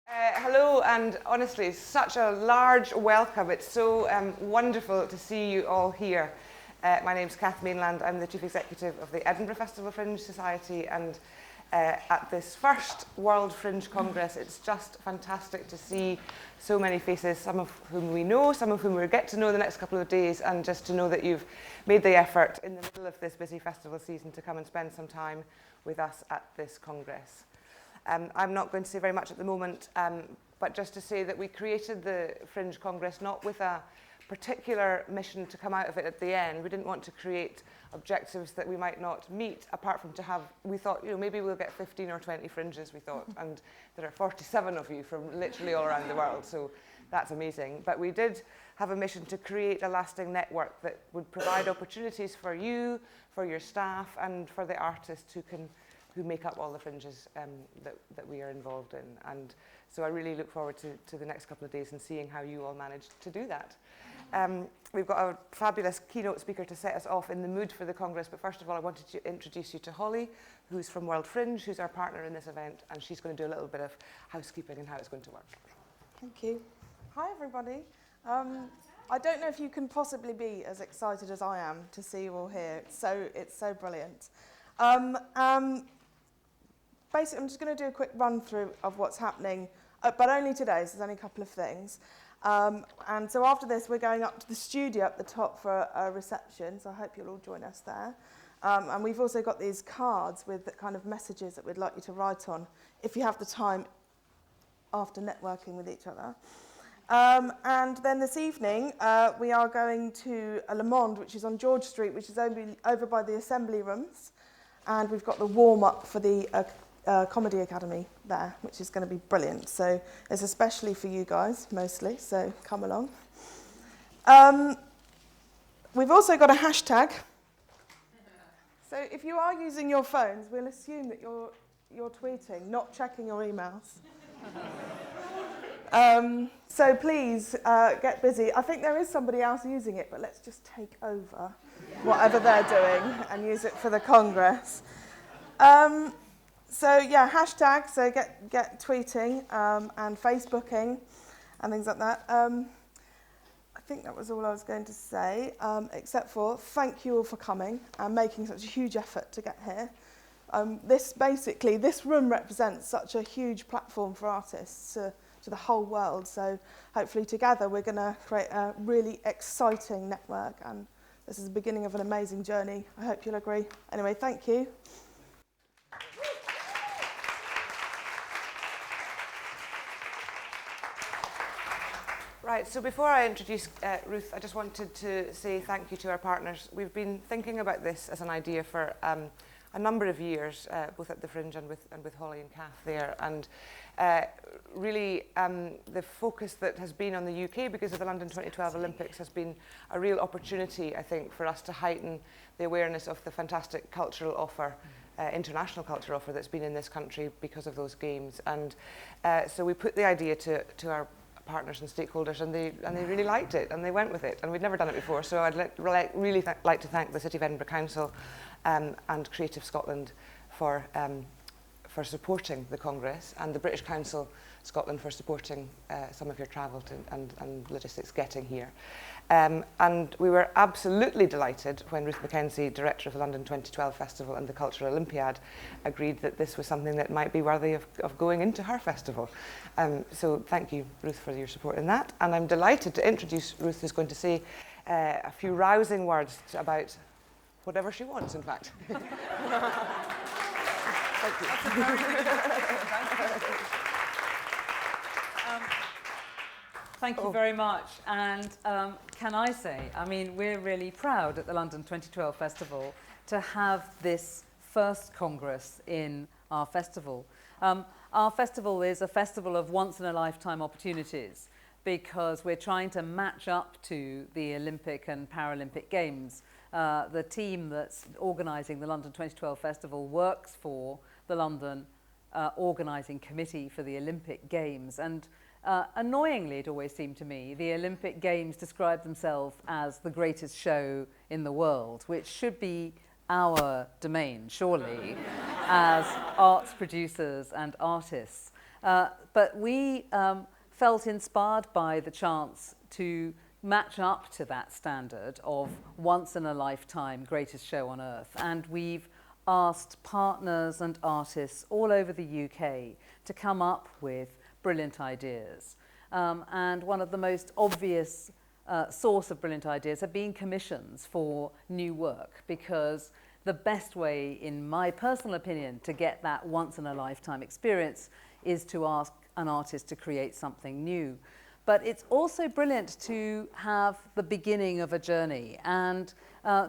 Hello, and honestly, such a large welcome. It's so wonderful to see you all here. My name's Kath Mainland. I'm the Chief Executive of the Edinburgh Festival Fringe Society, and at this first World Fringe Congress, it's just fantastic to see so many faces, some of whom we know, some of whom we'll get to know the next couple of days, and just to know that you've made the effort in the middle of this busy festival season to come and spend some time with us at this Congress. I'm not going to say very much at the moment, but just to say that we created the Fringe Congress not with a particular mission to come out of it at the end. We didn't want to create objectives that we might not meet, apart from to have, we thought, maybe we'll get 15 or 20 fringes, we thought, and there are 47 of you from literally all around the world, so that's amazing. But we did have a mission to create a lasting network that would provide opportunities for you, for your staff, and for the artists who make up all the fringes that we are involved in. And so I really look forward to the next couple of days and seeing how you all managed to do that. We've got a fabulous keynote speaker to set us off in the mood for the Congress, but first of all I wanted to introduce you to Holly, who's from World Fringe, who's our partner in this event, and she's going to do a little bit of housekeeping and how it's going to work. Thank you. Hi everybody. I don't know if you can possibly be as excited as I am to see you all here. It's so brilliant. Basically, I'm just going to do a quick run through of what's happening, but only today, so there's only a couple of things. And so after this, we're going up to the studio up the top for a reception, so I hope you'll all join us there. And we've also got these cards with the kind of messages that we'd like you to write on if you have the time after networking with each other. And then this evening, we are going to Le Monde, which is on George Street, which is over by the Assembly Rooms. And we've got the warm-up for the Comedy Academy there, which is going to be brilliant. So it's especially for you guys, mostly, so come along. We've also got a hashtag. So if you are using your phones, we'll assume that you're tweeting, not checking your emails. So please get busy. I think there is somebody else using it, but let's just take over whatever they're doing and use it for the Congress. So yeah, hashtag, so get tweeting and Facebooking and things like that. I think that was all I was going to say, except for thank you all for coming and making such a huge effort to get here. This room represents such a huge platform for artists to the whole world, so hopefully together we're going to create a really exciting network, and this is the beginning of an amazing journey. I hope you'll agree. Anyway, thank you. Right, so before I introduce Ruth, I just wanted to say thank you to our partners. We've been thinking about this as an idea for a number of years, both at the Fringe and with Holly and Kath there, and really the focus that has been on the UK because of the London 2012 Olympics has been a real opportunity, I think, for us to heighten the awareness of the fantastic cultural offer, international cultural offer that's been in this country because of those games. And so we put the idea to our partners and stakeholders, and they really liked it, and they went with it, and we'd never done it before. So I'd really like to thank the City of Edinburgh Council and Creative Scotland for supporting the Congress, and the British Council Scotland for supporting some of your travel and logistics getting here. And we were absolutely delighted when Ruth Mackenzie, director of the London 2012 Festival and the Cultural Olympiad, agreed that this was something that might be worthy of going into her festival. So thank you, Ruth, for your support in that. And I'm delighted to introduce Ruth, who's going to say a few rousing words about whatever she wants, in fact. Thank you. That's a very good Thank you. Thank you very much. And can I say, I mean, we're really proud at the London 2012 Festival to have this first Congress in our festival. Our festival is a festival of once-in-a-lifetime opportunities because we're trying to match up to the Olympic and Paralympic Games. The team that's organising the London 2012 Festival works for the London organising committee for the Olympic Games, and annoyingly, it always seemed to me, the Olympic Games describe themselves as the greatest show in the world, which should be our domain, surely, as arts producers and artists. But we felt inspired by the chance to match up to that standard of once-in-a-lifetime greatest show on earth. And we've asked partners and artists all over the UK to come up with brilliant ideas. And one of the most obvious source of brilliant ideas have been commissions for new work, because the best way, in my personal opinion, to get that once-in-a-lifetime experience is to ask an artist to create something new. But it's also brilliant to have the beginning of a journey. And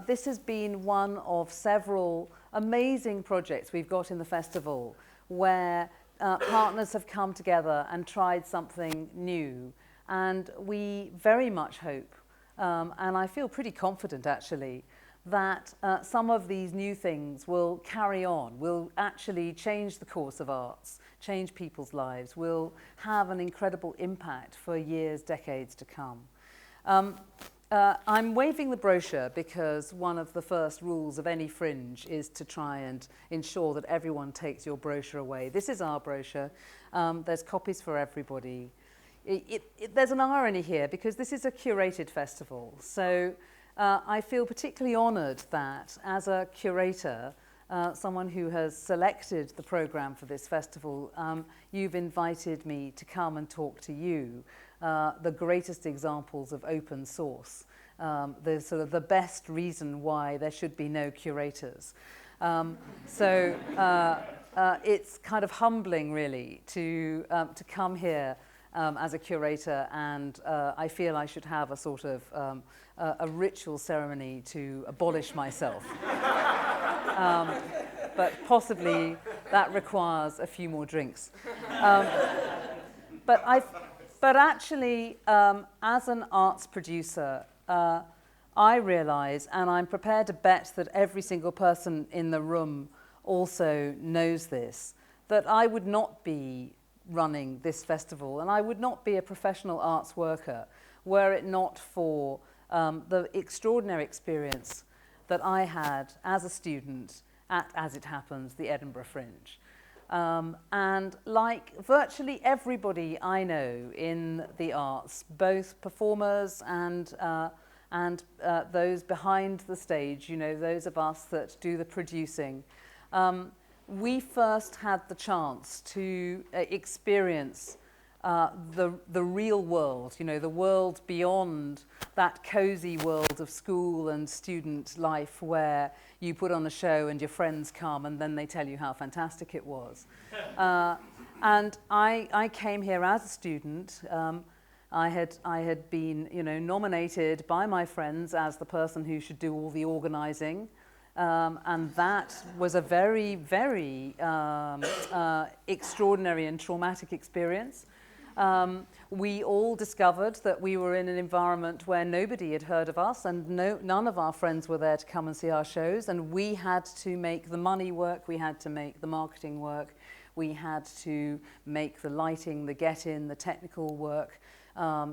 this has been one of several amazing projects we've got in the festival where partners have come together and tried something new. And we very much hope, and I feel pretty confident actually, that some of these new things will carry on, will actually change the course of arts, change people's lives, will have an incredible impact for years, decades to come. I'm waving the brochure because one of the first rules of any fringe is to try and ensure that everyone takes your brochure away. This is our brochure. There's copies for everybody. There's an irony here because this is a curated festival. So I feel particularly honoured that as a curator, someone who has selected the programme for this festival, you've invited me to come and talk to you, the greatest examples of open source, the sort of the best reason why there should be no curators. It's kind of humbling really to come here as a curator, and I feel I should have a sort of a ritual ceremony to abolish myself. But possibly that requires a few more drinks. But actually, as an arts producer, I realise, and I'm prepared to bet that every single person in the room also knows this, that I would not be running this festival, and I would not be a professional arts worker were it not for the extraordinary experience that I had as a student at, as it happens, the Edinburgh Fringe. And like virtually everybody I know in the arts, both performers and those behind the stage, you know, those of us that do the producing, we first had the chance to experience the real world, you know, the world beyond that cozy world of school and student life where you put on a show and your friends come and then they tell you how fantastic it was. And I came here as a student. I had been, you know, nominated by my friends as the person who should do all the organising. And that was a very, very extraordinary and traumatic experience. We all discovered that we were in an environment where nobody had heard of us, and none of our friends were there to come and see our shows, and we had to make the money work, we had to make the marketing work, we had to make the lighting, the get-in, the technical work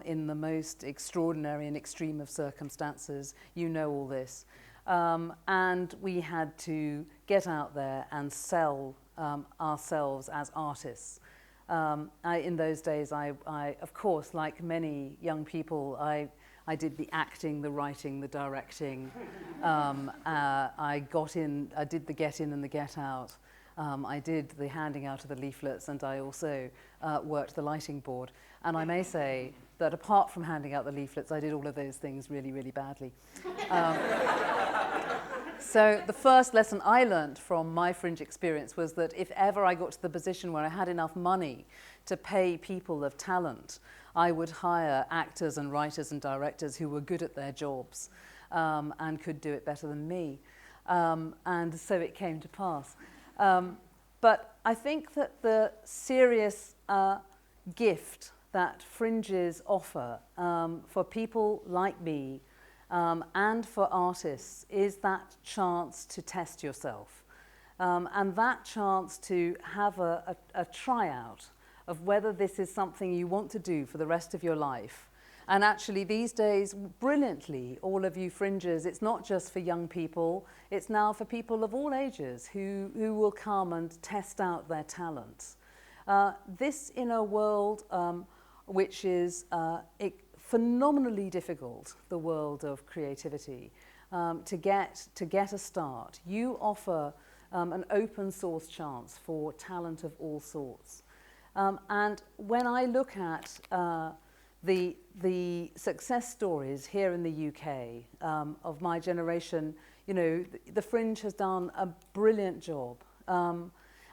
in the most extraordinary and extreme of circumstances. You know all this. And we had to get out there and sell ourselves as artists. In those days, I, of course, like many young people, I did the acting, the writing, the directing. I did the get in and the get out. I did the handing out of the leaflets, and I also worked the lighting board. And I may say that apart from handing out the leaflets, I did all of those things really, really badly. So the first lesson I learned from my fringe experience was that if ever I got to the position where I had enough money to pay people of talent, I would hire actors and writers and directors who were good at their jobs and could do it better than me. And so it came to pass. But I think that the serious gift that fringes offer for people like me and for artists is that chance to test yourself and that chance to have a tryout of whether this is something you want to do for the rest of your life. And actually these days, brilliantly, all of you fringes, it's not just for young people, it's now for people of all ages who will come and test out their talents. This in a world which is phenomenally difficult, the world of creativity, to get a start. You offer an open source chance for talent of all sorts. And when I look at the success stories here in the UK of my generation, you know, the Fringe has done a brilliant job.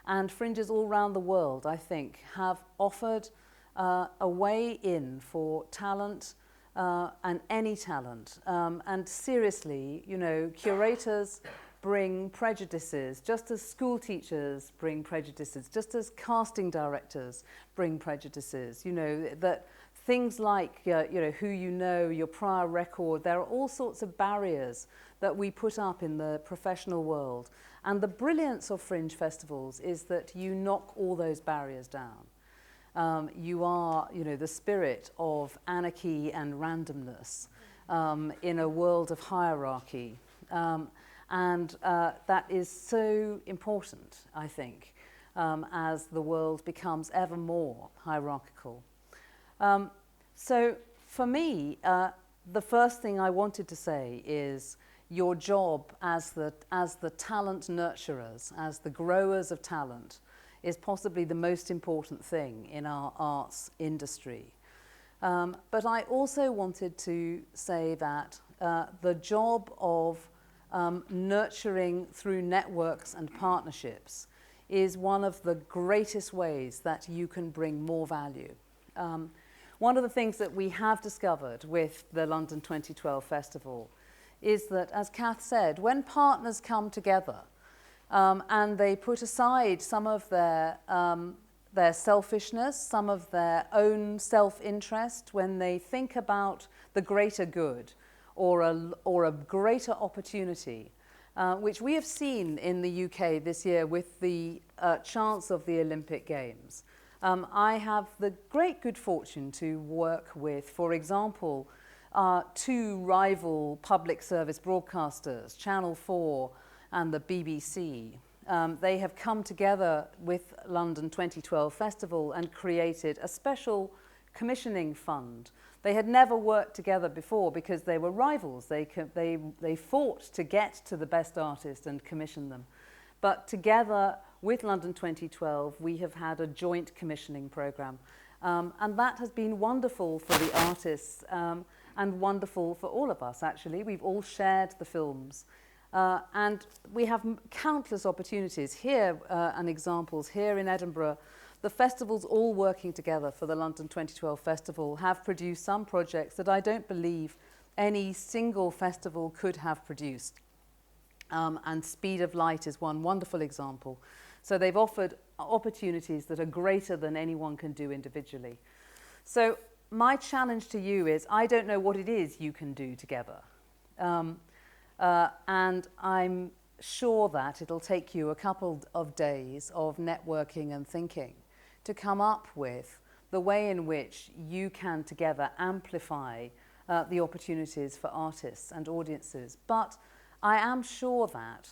And fringes all around the world, I think, have offered a way in for talent and any talent. And seriously, you know, curators bring prejudices, just as school teachers bring prejudices, just as casting directors bring prejudices. You know, that things like, you know, who you know, your prior record, there are all sorts of barriers that we put up in the professional world. And the brilliance of Fringe festivals is that you knock all those barriers down. You are, you know, the spirit of anarchy and randomness in a world of hierarchy. And that is so important, I think, as the world becomes ever more hierarchical. So for me, the first thing I wanted to say is your job as the talent nurturers, as the growers of talent, is possibly the most important thing in our arts industry. But I also wanted to say that the job of nurturing through networks and partnerships is one of the greatest ways that you can bring more value. One of the things that we have discovered with the London 2012 Festival is that, as Kath said, when partners come together and they put aside some of their selfishness, some of their own self-interest, when they think about the greater good or a greater opportunity, which we have seen in the UK this year with the chance of the Olympic Games. I have the great good fortune to work with, for example, two rival public service broadcasters, Channel 4 and the BBC. They have come together with London 2012 Festival and created a special commissioning fund. They had never worked together before because they were rivals. They fought to get to the best artist and commission them. But together with London 2012, we have had a joint commissioning programme. And that has been wonderful for the artists and wonderful for all of us, actually. We've all shared the films. And we have countless opportunities here and examples. Here in Edinburgh, the festivals all working together for the London 2012 Festival have produced some projects that I don't believe any single festival could have produced. And Speed of Light is one wonderful example. So they've offered opportunities that are greater than anyone can do individually. So my challenge to you is, I don't know what it is you can do together. And I'm sure that it'll take you a couple of days of networking and thinking to come up with the way in which you can together amplify the opportunities for artists and audiences. But I am sure that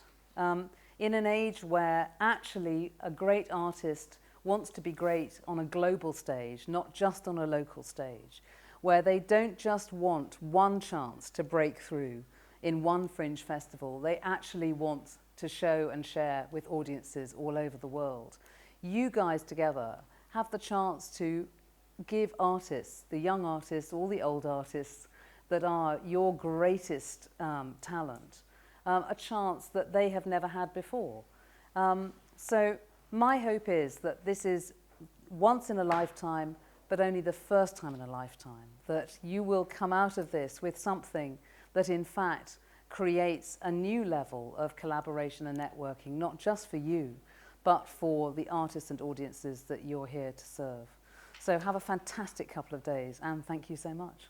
in an age where actually a great artist wants to be great on a global stage, not just on a local stage, where they don't just want one chance to break through in one Fringe festival, they actually want to show and share with audiences all over the world. You guys together have the chance to give artists, the young artists, all the old artists that are your greatest talent, a chance that they have never had before. So my hope is that this is once in a lifetime, but only the first time in a lifetime, that you will come out of this with something that in fact creates a new level of collaboration and networking, not just for you, but for the artists and audiences that you're here to serve. So have a fantastic couple of days, and thank you so much.